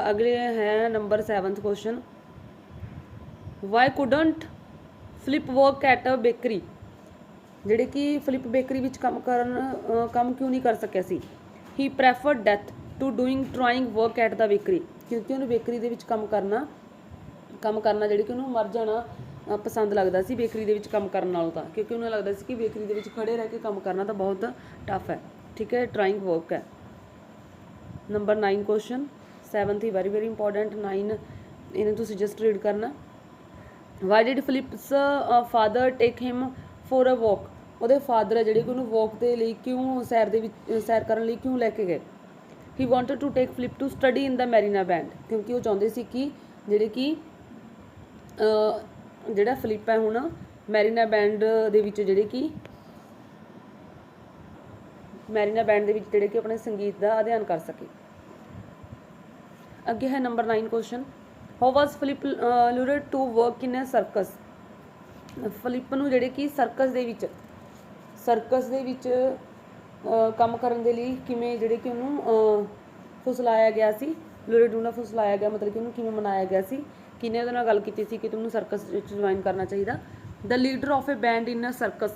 ਅਗਲੇ ਹੈ number 7th question, why couldn't Philip work at a bakery. ਜਿਹੜੇ ਕਿ ਫਿਲਿਪ ਬੇਕਰੀ ਵਿੱਚ ਕੰਮ ਕਿਉਂ ਨਹੀਂ ਕਰ ਸਕਿਆ ਸੀ। He preferred death to trying work at the bakery. ਕਿਉਂਕਿ ਉਹਨੂੰ ਬੇਕਰੀ ਦੇ ਵਿੱਚ ਕੰਮ ਕਰਨਾ ਜਿਹੜੀ ਕਿ ਉਹਨੂੰ ਮਰ ਜਾਣਾ ਪਸੰਦ ਲੱਗਦਾ ਸੀ ਬੇਕਰੀ ਦੇ ਵਿੱਚ ਕੰਮ ਕਰਨ ਨਾਲੋਂ, ਤਾਂ ਕਿਉਂਕਿ ਉਹਨੂੰ ਲੱਗਦਾ ਸੀ ਕਿ ਬੇਕਰੀ ਦੇ ਵਿੱਚ ਖੜੇ ਰਹਿ ਕੇ ਕੰਮ ਕਰਨਾ ਤਾਂ ਬਹੁਤ ਟਫ ਹੈ, ਠੀਕ ਹੈ, ਟਰਾਈਂਗ ਵਰਕ ਹੈ। ਨੰਬਰ 9 ਕੁਐਸਚਨ, 7th ਹੀ ਵੈਰੀ ਇੰਪੋਰਟੈਂਟ। 9 ਇਹਨੂੰ ਤੁਸੀਂ ਜਸਟ ਰੀਡ ਕਰਨਾ। Why did Philip's father take him for a walk. ਉਹਦੇ ਫਾਦਰ ਹੈ ਜਿਹੜੇ ਕਿ ਉਹਨੂੰ ਵੋਕ ਦੇ ਲਈ ਕਿਉਂ, ਸੈਰ ਕਰਨ ਲਈ ਕਿਉਂ ਲੈ ਕੇ ਗਏ। He wanted to take Philip to study in the marine band. ਕਿਉਂਕਿ ਉਹ ਚਾਹੁੰਦੇ ਸੀ ਕਿ ਜਿਹੜੇ ਕਿ ਜਿਹੜਾ ਫਿਲਿਪ ਹੈ ਹੁਣ ਮੈਰੀਨਾ ਬੈਂਡ ਦੇ ਵਿੱਚ ਜਿਹੜੇ ਕਿ ਆਪਣੇ ਸੰਗੀਤ ਦਾ ਅਧਿਐਨ ਕਰ ਸਕੇ। ਅੱਗੇ ਹੈ number 9 question, how was Philip lured to work in a circus. Philip ਨੂੰ ਜਿਹੜੇ ਕਿ ਸਰਕਸ ਦੇ ਵਿੱਚ ਕੰਮ ਕਰਨ ਦੇ ਲਈ ਕਿਵੇਂ ਜਿਹੜੇ ਕਿ ਉਹਨੂੰ ਫੁਸਲਾਇਆ ਗਿਆ ਸੀ। ਲੂਰਡ ਨੂੰ ਫੁਸਲਾਇਆ ਗਿਆ ਮਤਲਬ ਕਿ ਉਹਨੂੰ ਕਿਵੇਂ ਮਨਾਇਆ ਗਿਆ ਸੀ, ਕਿਹਨੇ ਉਹਦੇ ਨਾਲ ਗੱਲ ਕੀਤੀ ਸੀ ਕਿ ਤੁਹਾਨੂੰ ਸਰਕਸ ਵਿੱਚ ਜੁਆਇਨ ਕਰਨਾ ਚਾਹੀਦਾ। The leader of a band in a circus.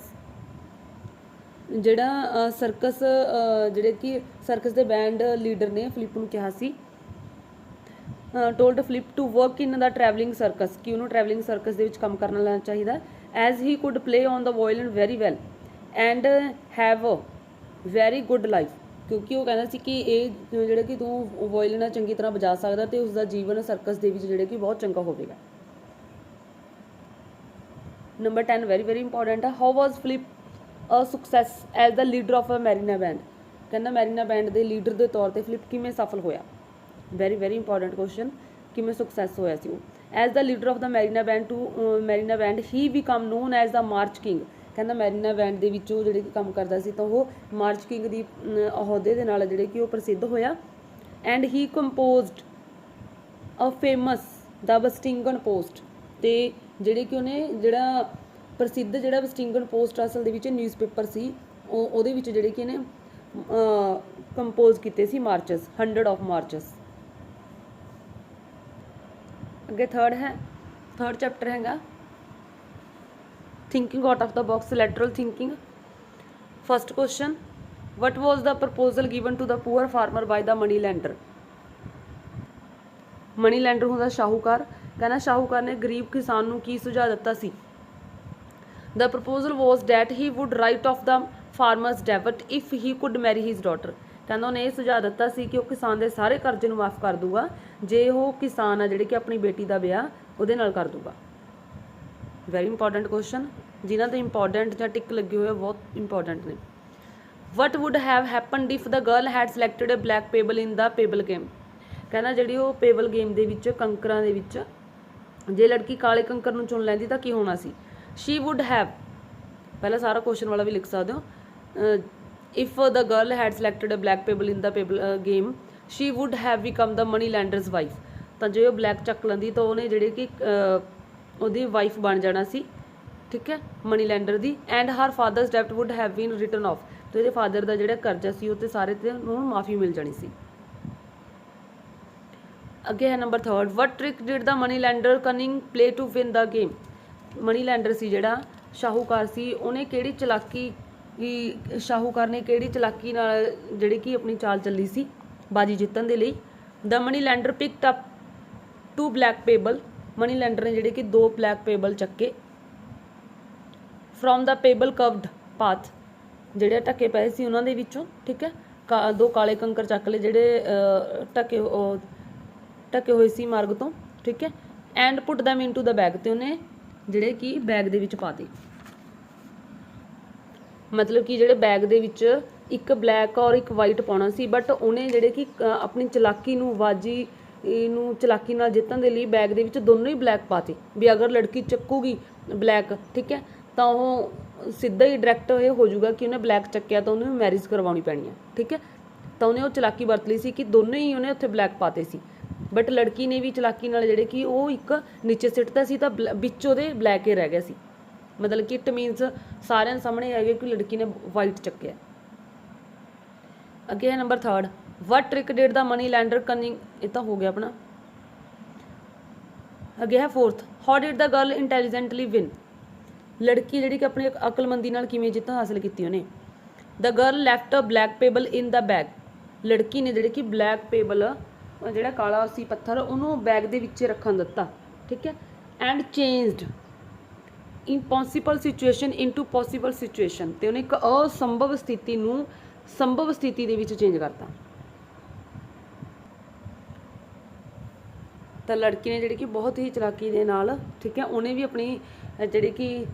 ਜਿਹੜਾ ਸਰਕਸ ਜਿਹੜੇ ਕਿ ਸਰਕਸ ਦੇ ਬੈਂਡ ਲੀਡਰ ਨੇ ਫਿਲਿਪ ਨੂੰ ਕਿਹਾ ਸੀ, told Philip to work in the travelling circus, ਕਿ ਉਹਨੂੰ ਟਰੈਵਲਿੰਗ ਸਰਕਸ ਦੇ ਵਿੱਚ ਕੰਮ ਕਰਨਾ ਚਾਹੀਦਾ। As he could play on the violin very well and have a very good life. ਕਿਉਂਕਿ ਉਹ ਕਹਿੰਦਾ ਸੀ ਕਿ ਇਹ ਜਿਹੜਾ ਕਿ ਤੂੰ ਵਾਇਲਨ ਚੰਗੀ ਤਰ੍ਹਾਂ ਵਜਾ ਸਕਦਾ ਅਤੇ ਉਸਦਾ ਜੀਵਨ ਸਰਕਸ ਦੇ ਵਿੱਚ ਜਿਹੜੇ ਕਿ ਬਹੁਤ ਚੰਗਾ ਹੋਵੇਗਾ। ਨੰਬਰ 10 ਵੈਰੀ ਇੰਪੋਰਟੈਂਟ ਹੈ, how was Philip a success as the leader of a marine band. ਕਹਿੰਦਾ ਮੈਰੀਨਾ ਬੈਂਡ ਦੇ ਲੀਡਰ ਦੇ ਤੌਰ 'ਤੇ ਫਿਲਿਪ ਕਿਵੇਂ ਸਫਲ ਹੋਇਆ। ਵੈਰੀ ਇੰਪੋਰਟੈਂਟ ਕੁਐਸਚਨ, ਕਿਵੇਂ ਸਕਸੈਸ ਹੋਇਆ ਸੀ ਉਹ। As the leader of the marine band he become non as the march king. ਕਹਿੰਦਾ ਮੈਰੀਨਾ ਬੈਂਡ ਦੇ ਵਿੱਚ ਉਹ ਜਿਹੜੇ ਕਿ ਕੰਮ ਕਰਦਾ ਸੀ ਤਾਂ ਉਹ ਮਾਰਚ ਕਿੰਗ ਦੀ ਅਹੁਦੇ ਦੇ ਨਾਲ ਜਿਹੜੇ ਕਿ ਉਹ ਪ੍ਰਸਿੱਧ ਹੋਇਆ। And he composed a famous the Washington Post. ਅਤੇ ਜਿਹੜੇ ਕਿ ਉਹਨੇ ਜਿਹੜਾ ਪ੍ਰਸਿੱਧ ਵਸਟਿੰਗਨ ਪੋਸਟ ਅਸਲ ਦੇ ਵਿੱਚ ਨਿਊਜ਼ਪੇਪਰ ਸੀ, ਉਹਦੇ ਵਿੱਚ ਜਿਹੜੇ ਕਿ ਇਹਨੇ ਕੰਪੋਜ਼ ਕੀਤੇ ਸੀ ਮਾਰਚਸ, 100 ਆਫ ਮਾਰਚਸ। ਅੱਗੇ ਥਰਡ ਚੈਪਟਰ ਹੈਗਾ thinking out of the box, lateral thinking. First question, what was the proposal given to the poor farmer by the money lender? Money lender ਹੁੰਦਾ ਸ਼ਾਹੂਕਾਰ। ਕਹਿੰਦਾ ਸ਼ਾਹੂਕਾਰ ਨੇ ਗਰੀਬ ਕਿਸਾਨ ਨੂੰ ਕੀ ਸੁਝਾਅ ਦਿੱਤਾ ਸੀ। The proposal was that he would write off the farmer's debit if he could marry his daughter. कहना उन्हें यह सुझाव दिता सी कि वह किसान के सारे कर्जे नूं माफ़ कर दूगा जे वो किसान आ जिहड़े कि अपनी बेटी का विआह उहदे नाल कर दूगा। वैरी इंपॉर्टेंट क्वेश्चन, जिन्हां ते इंपॉर्टेंट या टिक लगे हुए बहुत इंपॉर्टेंट ने। What would have happened if the girl had selected A black pebble in the pebble game. कहना जिहड़ी वो पेबल गेम दे विच कंकरां दे विच जे लड़की काले कंकर नूं चुन लैंदी तां की होना सी। शी वुड हैव, पहला सारा क्वेश्चन वाला भी लिख सकते हो। If the girl had selected a black pebble in the pebble game she would have become the money lender's wife. तो जो ब्लैक चक लेंदी तो उन्हें जिहड़ी कि उहदी वाइफ बन जाना सी, ठीक है, मनी लैंडर दी। एंड हर फादर्स डेब्ट would have been written off, तो ये फादर का जिहड़ा कर्जा सी उह ते सारे ते उहनूं माफ़ी मिल जानी सी। अगे है number 3, what trick did the money lender cunning play to win the game. Money lender सी जिहड़ा शाहूकार सी उन्हें किहड़ी चलाकी भी शाहूकार ने किहड़ी चलाकी नाल जिहड़ी कि अपनी चाल चली सी बाजी जितन दे लई। The money lander picked up 2 black payable, money lender ने जिहड़े कि 2 ब्लैक पेबल चक्के from the payable curved path, जिहड़े ढके पए सी उन्हां दे विचों, ठीक है, 2 काले कंकर चक ले जिहड़े ढके हुए सी मार्ग तो, ठीक है। And put them into the bag, ते उन्हें जिहड़े कि बैग दे विच पाते, मतलब कि जिहड़े बैग दे विच एक ब्लैक और एक वाइट पाउणा सी, बट उन्हें जिहड़े कि अपनी चलाकी नूं बाजी नूं चलाकी नाल जितण दे लई बैग दे विच दोनों ही ब्लैक पाते भी अगर लड़की चक्कूगी ब्लैक, ठीक है, तो वो सीधा ही डायरैक्ट ये हो जाऊगा कि उन्हें ब्लैक चक्या तो उन्हें मैरिज करवानी पैनी है, ठीक है। तो उन्हें वो चलाकी वरत ली सी कि दोनों ही उन्हें उत्थे ब्लैक पाते सी, बट लड़की ने भी चलाकी नाल जिहड़े कि वो एक नीचे सिੱਟਦਾ सी तो विच ਉਹਦੇ ब्लैक ही रह गया सी, मतलब कि इट मीनस सारे सामने आ गया कि लड़की ने वाइट चक्या। अगे है number 3, what trick did the money lender cunning, ये तो हो गया अपना। अगे है 4th, how did the girl intelligently win. लड़की जिहड़ी कि अपनी अकलमंदी नाल किवें जिੱਤ हासिल की उन्हें। The girl left a black pebble in the bag, लड़की ने जिहड़ी कि ब्लैक पेबल जिहड़ा काला सी पत्थर उन्होंने बैग दे विच रखन दिता, ठीक है। And changed impossible situation into possible situation, तो उन्हें एक असंभव स्थिति नूं संभव स्थिति दे विच चेंज करता। तो लड़की ने जिहड़ी कि बहुत ही चलाकी दे नाल, ठीक है, उन्हें भी अपनी जिहड़ी कि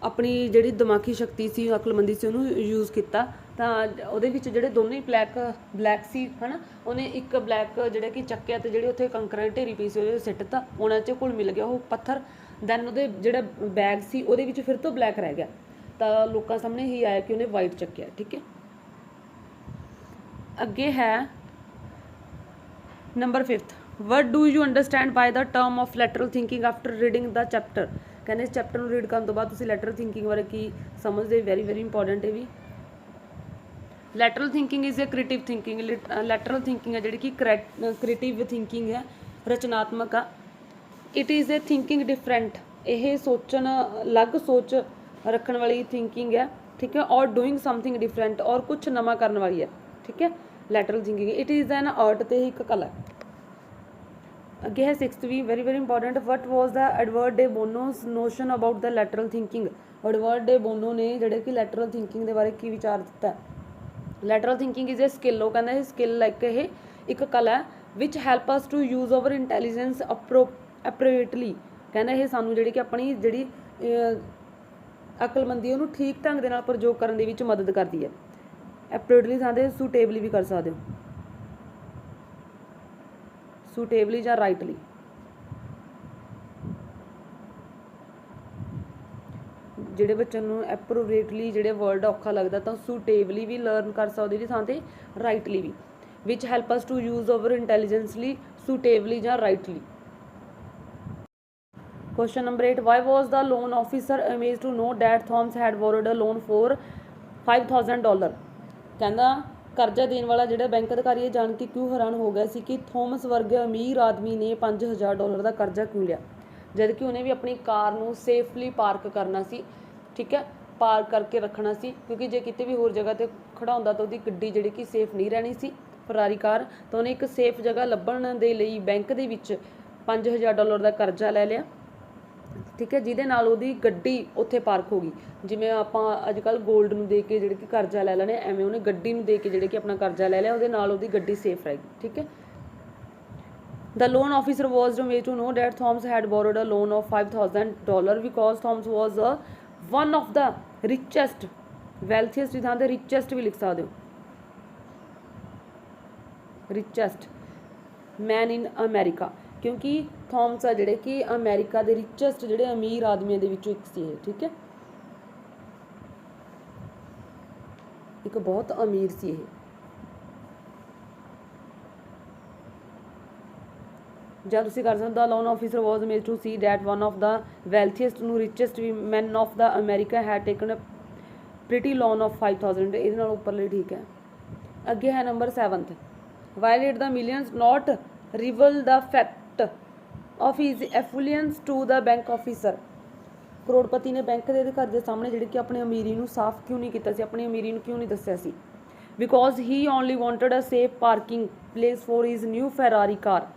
अपनी जिहड़ी दिमागी शक्ति सी अकलमंदी सी उन्होंने यूज़ किया। तो उहदे विच जिहड़े दोनों ही ब्लैक सी है ना, उन्हें एक ब्लैक जिहड़ा कि चक्या तो जिहड़ी उत्थे कंकरां ढेरी पई सी उहदे सिੱਟਤਾ, उन्हां च घुल मिल गया वो पत्थर। दैन उहदे जिहड़ा बैग सी उहदे विच फिर तो ब्लैक रह गया, तो लोकां सामने ही आया कि उन्हें वाइट चक्या, ठीक है। अगे है number 5, what do you understand by the term of lateral thinking after reading the chapter. कहने इस चैप्टर में रीड करने तो बाद तुसीं लैटरल थिंकिंग बारे की समझते, वेरी वेरी इंपॉर्टेंट है भी। Lateral thinking is a creative thinking, lateral thinking है जिहड़ी कि क्रिएटिव थिंकिंग है, रचनात्मक आ। It is a thinking different, यह सोचन अलग सोच रखने वाली थिंकिंग है, ठीक है, और डूइंग समथिंग डिफरेंट और कुछ नवा करने वाली है, ठीक है, lateral thinking. It is an art, तो एक कला है। अगे है 6th भी very very important, what was the Edward de Bono's notion about the lateral thinking. Edward de Bono ने जिहड़े कि लैटरल थिंकिंग के बारे की विचार दिता। Lateral thinking is a skill, वो कहना स्किल लाइक यह एक कला है, which help us to use over intelligence appropriately. कहना यह सानू जिहड़ी कि अपनी जिहड़ी अकलमंदी उहनूं ठीक ढंग दे नाल प्रयोग करन दे विच मदद करती है। एप्रोप्रिएटली थां ते सूटेबली भी कर सकते हो, सूटेबली या राइटली। ਜਿਹੜੇ ਬੱਚਿਆਂ ਨੂੰ ਐਪਰੋਪ੍ਰੀਏਟਲੀ ਜਿਹੜੇ ਵਰਡ ਔਖਾ ਲੱਗਦਾ ਤਾਂ सूटेबली भी लर्न कर सकते जी थां ते राइटली भी, which help us to use over intelligently suitably या rightly. Question number 8, why was the loan officer amaze to know that Thomas had borrowed a loan for $5,000। कहना करजा देने वाला जिहड़ा बैंक अधिकारी ये जान के क्यों हैरान हो गया सी कि थॉमस वर्गे अमीर आदमी ने $5,000 का करजा क्यों लिया, जबकि उन्हें भी अपनी कार नूं सेफली पार्क करना सी, ठीक है, पार्क करके रखना सी, क्योंकि जे किते भी होर जगह ते खड़ाउंदा तो उहदी गड्डी जिहड़ी कि सेफ नहीं रहनी सी, फरारी कार। तो उन्हें एक सेफ जगह लभण दे लई बैंक दे विच $5,000 का करजा लै लिया। ठीक है, ਜਿਹਦੇ ਨਾਲ ਉਹਦੀ ਗੱਡੀ ਉੱਥੇ ਪਾਰਕ ਹੋ ਗਈ। ਜਿਵੇਂ ਆਪਾਂ ਅੱਜ ਕੱਲ੍ਹ ਗੋਲਡ ਨੂੰ ਦੇ ਕੇ ਜਿਹੜੇ ਕਿ ਕਰਜ਼ਾ ਲੈ ਲੈਣੇ, ਐਵੇਂ ਉਹਨੇ ਗੱਡੀ ਨੂੰ ਦੇ ਕੇ ਜਿਹੜੇ ਕਿ ਆਪਣਾ ਕਰਜ਼ਾ ਲੈ ਲਿਆ, ਉਹਦੇ ਨਾਲ ਉਹਦੀ ਗੱਡੀ ਸੇਫ ਰਹੇਗੀ। ਠੀਕ ਹੈ। The loan officer was made to know that Thomas had borrowed a loan of $5,000 because Thomas was one of the richest, wealthiest ਦੀ ਥਾਂ ਤੇ richest ਵੀ ਲਿਖ ਸਕਦੇ ਹੋ, richest man in America, क्योंकि थॉमस आ ਜਿਹੜੇ कि अमेरिका ਦੇ richest ਜਿਹੜੇ अमीर आदमियों ਦੇ ਵਿੱਚੋਂ ਇੱਕ ਸੀ ਇਹ। ठीक है, एक बहुत अमीर सी ਇਹ। ਜਾਂ ਤੁਸੀਂ ਕਰ ਸਕਦੇ, loan officer was made to see that one of the wealthiest ਨੂੰ richest man of the America had taken a pretty loan of 5000। ਇਹਦੇ ਨਾਲ ਉੱਪਰਲੇ ਠੀਕ ਹੈ। ਅੱਗੇ ਹੈ number 7th, violet the millions not reveal the fact of his affluence to the bank officer. ਕਰੋੜਪਤੀ ਨੇ ਬੈਂਕ ਦੇ ਅਧਿਕਾਰੀ ਦੇ ਸਾਹਮਣੇ ਜਿਹੜੀ ਕਿ ਆਪਣੀ ਅਮੀਰੀ ਨੂੰ ਸਾਫ਼ ਕਿਉਂ ਨਹੀਂ ਕੀਤਾ ਸੀ, ਆਪਣੀ ਅਮੀਰੀ ਨੂੰ ਕਿਉਂ ਨਹੀਂ ਦੱਸਿਆ ਸੀ? Because he only wanted a safe parking place for his new Ferrari car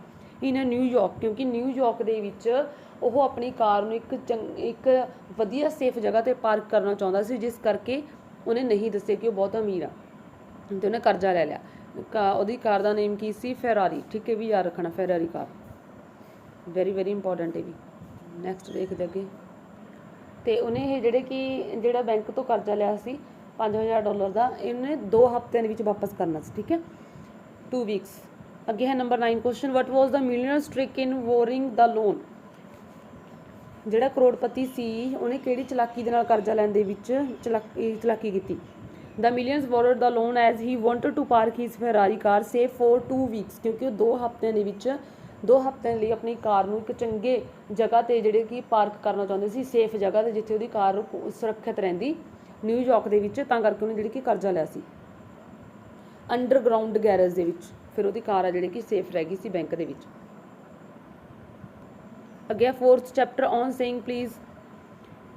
in New York, ਕਿਉਂਕਿ ਨਿਊਯਾਰਕ ਦੇ ਵਿੱਚ ਉਹ ਆਪਣੀ ਕਾਰ ਨੂੰ ਇੱਕ ਵਧੀਆ ਸੇਫ ਜਗ੍ਹਾ 'ਤੇ ਪਾਰਕ ਕਰਨਾ ਚਾਹੁੰਦਾ ਸੀ, ਜਿਸ ਕਰਕੇ ਉਹਨੇ ਨਹੀਂ ਦੱਸਿਆ ਕਿ ਉਹ ਬਹੁਤ ਅਮੀਰ ਆ ਅਤੇ ਉਹਨੇ ਕਰਜ਼ਾ ਲੈ ਲਿਆ। ਉਹਦੀ ਕਾਰ ਦਾ ਨੇਮ ਕੀ ਸੀ? ਫੈਰਾਰੀ। ਠੀਕ ਹੈ, ਵੀ ਯਾਦ ਰੱਖਣਾ, ਫੈਰਾਰੀ ਕਾਰ, ਵੈਰੀ ਵੈਰੀ ਇੰਪੋਰਟੈਂਟ ਇਹ ਵੀ। ਨੈਕਸਟ ਦੇਖਦੇ ਅੱਗੇ। ਅਤੇ ਉਹਨੇ ਇਹ ਜਿਹੜਾ ਬੈਂਕ ਤੋਂ ਕਰਜ਼ਾ ਲਿਆ ਸੀ $5000 ਦਾ, ਇਹਨੇ 2 ਹਫ਼ਤਿਆਂ ਦੇ ਵਿੱਚ ਵਾਪਸ ਕਰਨਾ ਸੀ। ਠੀਕ ਹੈ, 2 ਵੀਕਸ। ਅੱਗੇ ਹੈ number 9 question, what was the ਮਿਲੀਅਨਰਸ trick in boring the loan. ਜਿਹੜਾ ਕਰੋੜਪਤੀ ਸੀ ਉਹਨੇ ਕਿਹੜੀ ਚਲਾਕੀ ਦੇ ਨਾਲ ਕਰਜ਼ਾ ਲੈਣ ਦੇ ਵਿੱਚ ਚਲਾਕੀ ਕੀਤੀ? The millions borrowed the loan as he wanted to park his Ferrari car safe for 2 weeks, ਕਿਉਂਕਿ ਉਹ 2 ਹਫ਼ਤਿਆਂ ਦੇ ਵਿੱਚ 2 ਹਫ਼ਤਿਆਂ ਲਈ ਆਪਣੀ ਕਾਰ ਨੂੰ ਇੱਕ ਚੰਗੇ ਜਗ੍ਹਾ 'ਤੇ ਜਿਹੜੇ ਕਿ ਪਾਰਕ ਕਰਨਾ ਚਾਹੁੰਦੇ ਸੀ, ਸੇਫ ਜਗ੍ਹਾ 'ਤੇ ਜਿੱਥੇ ਉਹਦੀ ਕਾਰ ਸੁਰੱਖਿਅਤ ਰਹਿੰਦੀ ਨਿਊਯਾਰਕ ਦੇ ਵਿੱਚ, ਤਾਂ ਕਰਕੇ ਉਹਨੇ ਜਿਹੜੀ ਕਿ ਕਰਜ਼ਾ ਲਿਆ ਸੀ ਅੰਡਰਗਰਾਊਂਡ ਗੈਰੇਜ ਦੇ ਵਿੱਚ। ਫਿਰ ਉਹਦੀ ਕਾਰ ਆ ਜਿਹੜੀ ਕਿ ਸੇਫ ਰਹਿ ਗਈ ਸੀ ਬੈਂਕ ਦੇ ਵਿੱਚ। ਅੱਗੇ 4th chapter on saying please.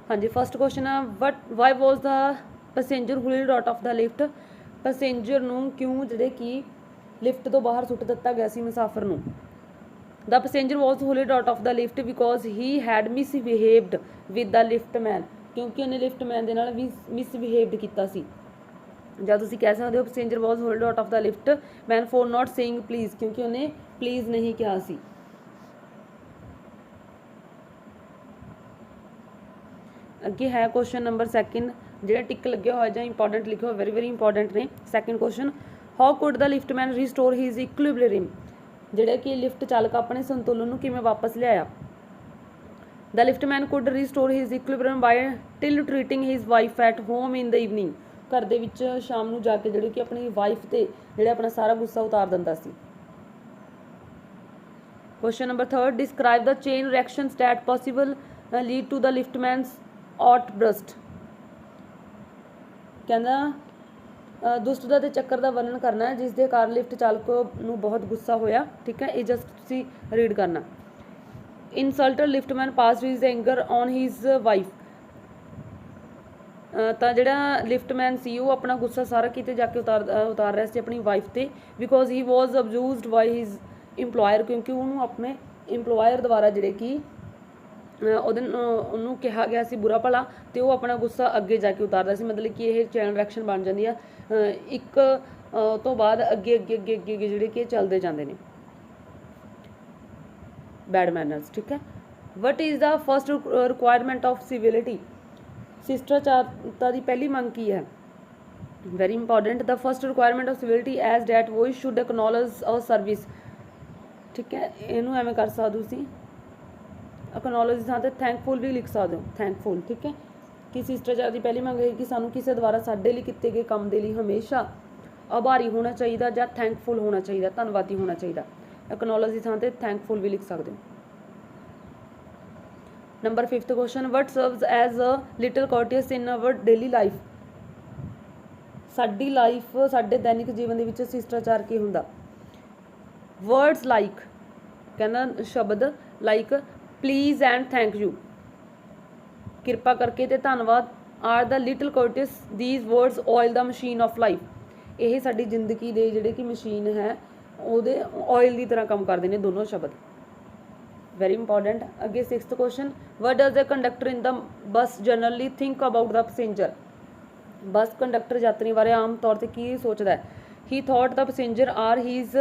ਹਾਂਜੀ, ਫਸਟ ਕੁਐਸਚਨ ਆ, why was the passenger hurled out of the lift. Passenger ਨੂੰ ਕਿਉਂ ਜਿਹੜੇ ਕਿ ਲਿਫਟ ਤੋਂ ਬਾਹਰ ਸੁੱਟ ਦਿੱਤਾ ਗਿਆ ਸੀ ਮੁਸਾਫਰ ਨੂੰ? The passenger was hurled out of the lift because he had misbehaved with the liftman, ਕਿਉਂਕਿ ਉਹਨੇ ਲਿਫਟਮੈਨ ਦੇ ਨਾਲ ਵੀ ਮਿਸਬਿਹੇਵਡ ਕੀਤਾ ਸੀ। ਜਾਂ ਤੁਸੀਂ ਕਹਿ ਸਕਦੇ ਹੋ passenger was hold out of the lift man for not saying please, ਕਿਉਂਕਿ ਉਹਨੇ ਪਲੀਜ਼ ਨਹੀਂ ਕਿਹਾ ਸੀ। ਅੱਗੇ ਹੈ ਕੁਐਸਚਨ ਨੰਬਰ 2, ਜਿਹੜਾ ਟਿਕ ਲੱਗਿਆ ਹੋਇਆ ਜਾਂ ਇੰਪੋਰਟੈਂਟ ਲਿਖਿਆ ਹੋਇਆ, ਵੈਰੀ ਵੈਰੀ ਇੰਪੋਰਟੈਂਟ ਨੇ। Second question, how could the liftman restore his equilibrium. ਜਿਹੜਾ ਕਿ ਲਿਫਟ ਚਾਲਕ ਆਪਣੇ ਸੰਤੁਲਨ ਨੂੰ ਕਿਵੇਂ ਵਾਪਸ ਲਿਆਇਆ? The liftman could restore his equilibrium by till treating his wife at home in the evening. ਘਰ ਦੇ ਵਿੱਚ ਸ਼ਾਮ ਨੂੰ ਜਾ ਕੇ ਜਿਹੜੀ ਕਿ ਆਪਣੀ ਵਾਈਫ 'ਤੇ ਜਿਹੜਾ ਆਪਣਾ ਸਾਰਾ ਗੁੱਸਾ ਉਤਾਰ ਦਿੰਦਾ ਸੀ। Question number 3, describe the chain reactions that possible lead to the liftman's outburst. ਕਹਿੰਦਾ ਦੁਸ਼ਟਤਾ ਦੇ ਚੱਕਰ ਦਾ ਵਰਣਨ ਕਰਨਾ ਹੈ ਜਿਸ ਦੇ ਕਾਰਨ ਲਿਫਟ ਚਾਲਕ ਨੂੰ ਬਹੁਤ ਗੁੱਸਾ ਹੋਇਆ। ਠੀਕ ਹੈ, ਇਹ ਜਸਟ ਤੁਸੀਂ ਰੀਡ ਕਰਨਾ। Insulted liftman passed his anger on his wife. ਤਾਂ ਜਿਹੜਾ ਲਿਫਟਮੈਨ ਸੀ ਉਹ ਆਪਣਾ ਗੁੱਸਾ ਸਾਰਾ ਕਿਤੇ ਜਾ ਕੇ ਉਤਾਰ ਰਿਹਾ ਸੀ ਆਪਣੀ ਵਾਈਫ 'ਤੇ, because he was abused by his employer, ਕਿਉਂਕਿ ਉਹਨੂੰ ਆਪਣੇ ਇੰਪਲੋਇਰ ਦੁਆਰਾ ਜਿਹੜੇ ਕਿ ਉਹਨੂੰ ਕਿਹਾ ਗਿਆ ਸੀ ਬੁਰਾ ਭਲਾ, ਅਤੇ ਉਹ ਆਪਣਾ ਗੁੱਸਾ ਅੱਗੇ ਜਾ ਕੇ ਉਤਾਰਦਾ ਸੀ। ਮਤਲਬ ਕਿ ਇਹ ਚੇਨ ਰਿਐਕਸ਼ਨ ਬਣ ਜਾਂਦੀ ਆ, ਇੱਕ ਤੋਂ ਬਾਅਦ ਅੱਗੇ ਜਿਹੜੇ ਕਿ ਚੱਲਦੇ ਜਾਂਦੇ ਨੇ ਬੈਡ ਮੈਨਰਸ। ਠੀਕ ਹੈ, what is the first requirement of civility. शिष्टाचारता की पहली मंग की है? Very important, the first requirement of civility as that वो शुड एक्नॉलेज और सर्विस। ठीक है, इनू एवें कर सकते हो, एक्नॉलेज की थां ते थैंकफुल भी लिख सकते हो, थैंकफुल। ठीक है, कि शिष्टाचार की पहली मंग है कि सानू किसी द्वारा साडे लई किए गए काम के लिए हमेशा आभारी होना चाहिए या थैंकफुल होना चाहिए, धन्नवादी होना चाहिए। एक्नॉलेज की थां ते थैंकफुल भी लिख सकते हो। Number 5th question, what serves as a little courteous in our daily life. साडी लाइफ साडे दैनिक जीवन के शिष्टाचार की हुंदा? वर्ड्स लाइक, कहना शब्द like please and thank you, किरपा करके ते धन्नवाद, are the little courteous these words oil the machine of life. यह साडी जिंदगी दे जिहड़े कि मशीन है उहदे ऑयल की तरह काम करते हैं दोनों शब्द। Very important. अगे 6th question, what does the conductor in the bus generally think about the passenger. Bus conductor यात्री बारे आम तौर पर की सोचता है। He thought the passenger are his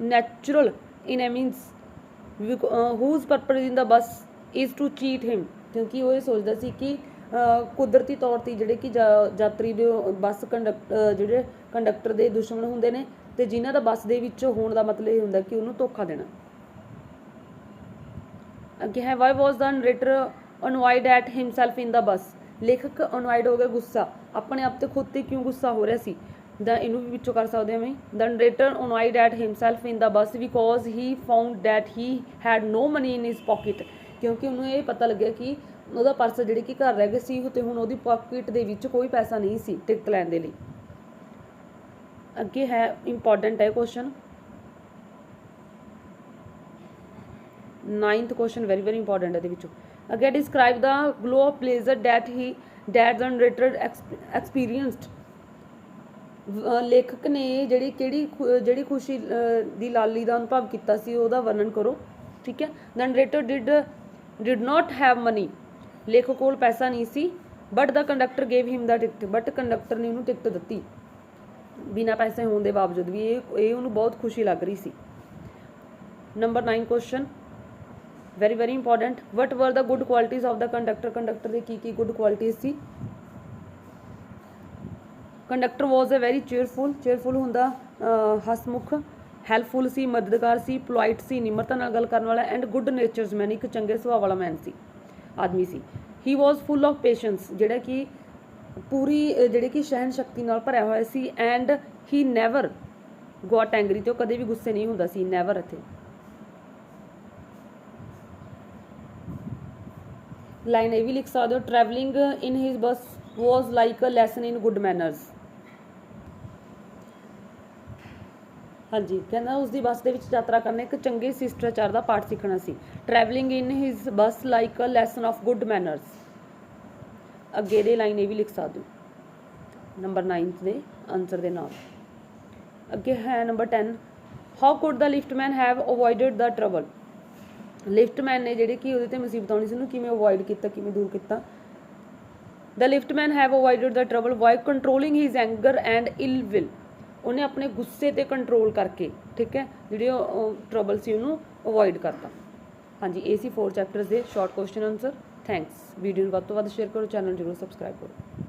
natural enemies whose purpose in the bus is to cheat him. क्योंकि वो ये सोचता सी कि कुदरती तौर पर ਜਿਹੜੇ ਕਿ यात्री ਦੇ ਬੱਸ ਜਿਹੜੇ ਕੰਡਕਟਰ ਦੇ ਦੁਸ਼ਮਣ ਹੁੰਦੇ ਨੇ ਤੇ ਜਿਨ੍ਹਾਂ ਦਾ ਬੱਸ ਦੇ ਵਿੱਚ ਹੋਣ ਦਾ ਮਤਲਬ ਇਹ ਹੁੰਦਾ ਕਿ ਉਹਨੂੰ ਧੋਖਾ ਦੇਣਾ। ਅੱਗੇ ਹੈ why was the narrator annoyed at himself in the bus. ਲੇਖਕ ਅਨਵਾਇਡ ਹੋ ਗਿਆ ਗੁੱਸਾ, ਆਪਣੇ ਆਪ ਤੇ ਖੁਦ ਤੇ ਕਿਉਂ ਗੁੱਸਾ ਹੋ ਰਿਹਾ ਸੀ। ਇਹਨੂੰ ਵੀ ਵਿੱਚੋਂ ਕਰ ਸਕਦੇ ਹਾਂ ਮੈਂ। The narrator annoyed at himself in the bus because he found that he had no money in his pocket. ਕਿਉਂਕਿ ਉਹਨੂੰ ਇਹ ਪਤਾ ਲੱਗਿਆ ਕਿ ਉਹਦਾ ਪਰਸ ਜਿਹੜੀ ਕਿ ਘਰ ਰਹਿ ਗਏ ਸੀ ਤੇ ਹੁਣ ਉਹਦੀ ਪੋਕਿਟ ਦੇ ਵਿੱਚ ਕੋਈ ਪੈਸਾ ਨਹੀਂ ਸੀ ਟਿਕਟ ਲੈਣ ਦੇ ਲਈ। ਅੱਗੇ ਹੈ ਇੰਪੋਰਟੈਂਟ ਹੈ question 9th question very very important है विचों। अगे describe the glow of pleasure that the narrator experienced. लेखक ने ਜਿਹੜੀ खुशी ਦੀ ਲਾਲੀ ਦਾ ਅਨੁਭਵ ਕੀਤਾ ਸੀ ਉਹਦਾ ਵਰਣਨ ਕਰੋ। ठीक है। The narrator did not have money. लेखक ਕੋਲ ਪੈਸਾ ਨਹੀਂ ਸੀ। But the conductor gave him the ticket. But conductor ने ਉਹਨੂੰ ਟਿਕਟ ਦਿੱਤੀ बिना पैसे होने के बावजूद भी। ये उन्होंने बहुत खुशी लग रही सी। Number 9 question very very important, what were the good qualities of the conductor. Conductor की गुड क्वालिटीज़ सी। Conductor was a very cheerful होंदा हसमुख, हैल्पफुल सी मददगार सी, पोलाइट सी निमरता नाल गल करने वाला, एंड गुड नेचर्स मैन एक चंगे सुभाव वाला मैन सी आदमी सी। He was full of patience जिहड़ा कि पूरी जिहड़ी कि सहन शक्ति नाल भरिया होया सी। And he never got angry, तो कदे भी गुस्से नहीं हुंदा सी। नैवर इत्थे लाइन ये भी लिख सकते हो, ट्रैवलिंग इन हिज बस was like a lesson in good manners. हाँ जी, कहना उसकी बस के यात्रा करना एक चंगे शिष्टाचार का पाठ सीखना सी। ट्रैवलिंग इन हिज बस like a lesson of good manners. अगे दे लाइन ये भी लिख सकते हो नंबर 9 के आंसर के नाल। अगे है number 10, how could the liftman have avoided the trouble. Liftman ने जिहड़ी कि उहदे ते मुसीबत आउणी सी उहनूं किवें अवॉइड किया, किवें दूर किया। The liftman have avoided the trouble by controlling his anger and ill will. उन्हें अपने गुस्से ते कंट्रोल करके, ठीक है, जिहड़ी ट्रबल सी उहनूं अवॉइड करता। हाँ जी, ये सी 4 चैप्टर्स के short question answer. Thanks. Video नूं वध तों वध शेयर करो, चैनल जरूर सबसक्राइब करो।